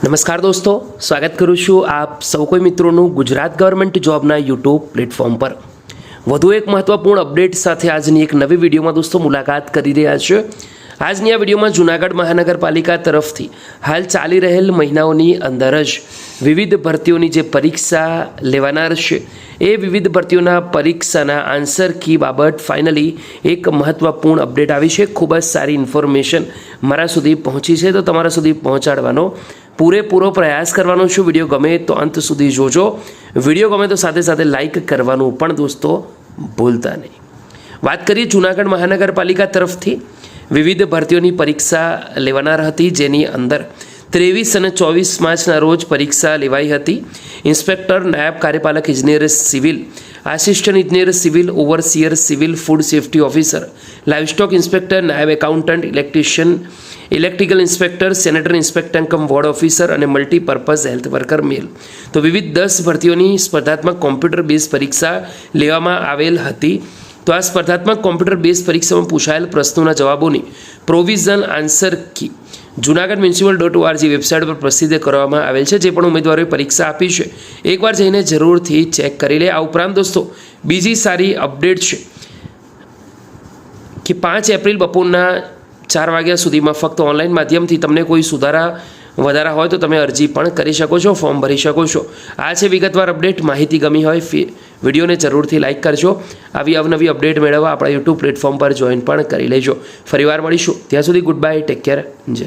નમસ્કાર દોસ્તો, સ્વાગત કરું છું આપ સૌ કોઈ મિત્રોનું ગુજરાત ગવર્મેન્ટ જોબના યુટ્યુબ પ્લેટફોર્મ પર। વધુ એક મહત્વપૂર્ણ અપડેટ સાથે આજની એક નવી વિડીયોમાં દોસ્તો મુલાકાત કરી રહ્યા છે। આજની આ વિડીયોમાં જૂનાગઢ મહાનગરપાલિકા તરફથી હાલ ચાલી રહેલ મહિનાઓની અંદર જ વિવિધ ભરતીઓની જે પરીક્ષા લેવાનાર છે એ વિવિધ ભરતીઓના પરીક્ષાના આન્સર કી બાબત ફાઇનલી એક મહત્વપૂર્ણ અપડેટ આવી છે। ખૂબ જ સારી ઇન્ફોર્મેશન મારા સુધી પહોંચી છે, તો તમારા સુધી પહોંચાડવાનો પૂરેપૂરો પ્રયાસ કરવાનો છું। વિડીયો ગમે તો અંત સુધી જોજો, વિડીયો ગમે તો સાથે સાથે લાઇક કરવાનું પણ દોસ્તો ભૂલતા નહીં। વાત કરીએ જૂનાગઢ મહાનગરપાલિકા તરફથી વિવિધ ભરતીઓની પરીક્ષા લેવાનાર હતી, જેની અંદર 23 અને 24 માર્ચના રોજ પરીક્ષા લેવાઈ હતી। ઇન્સ્પેક્ટર, નાયબ કાર્યપાલક ઇજનેર સિવિલ, આસિસ્ટન્ટ ઇજનેર civil, overseer civil, food safety officer, livestock inspector, નાયબ accountant, electrician, electrical inspector, sanitary inspector cum ward officer અને મલ્ટીપર્પઝ હેલ્થ વર્કર મેલ, તો વિવિધ 10 ભરતીઓની સ્પર્ધાત્મક કોમ્પ્યુટર બેઝ પરીક્ષા લેવામાં આવેલ હતી। તો આ સ્પર્ધાત્મક કોમ્પ્યુટર બેઝ પરીક્ષામાં પૂછાયેલ પ્રશ્નોના જવાબોની પ્રોવિઝનલ આન્સર કી જૂનાગઢ મ્યુનિસિપલ.org વેબસાઇટ પર પ્રસિદ્ધ કરવામાં આવેલ છે। જે પણ ઉમેદવારોએ પરીક્ષા આપી છે એકવાર જઈને જરૂરથી ચેક કરી લે। આ ઉપરાંત દોસ્તો બીજી સારી અપડેટ છે કે 5 એપ્રિલ બપોરના 4 વાગ્યા સુધીમાં ફક્ત ઓનલાઈન માધ્યમથી તમને કોઈ સુધારા વધારા હોય તો તમે અરજી પણ કરી શકો છો, ફોર્મ ભરી શકો છો। આ છે વિગતવાર અપડેટ। માહિતી ગમી હોય વિડીયોને જરૂરથી લાઇક કરજો। આવી અવનવી અપડેટ મેળવવા આપણા યુટ્યુબ પ્લેટફોર્મ પર જોઈન પણ કરી લેજો। ફરીવાર મળીશું, ત્યાં સુધી ગુડ બાય, ટેક કેર, જય।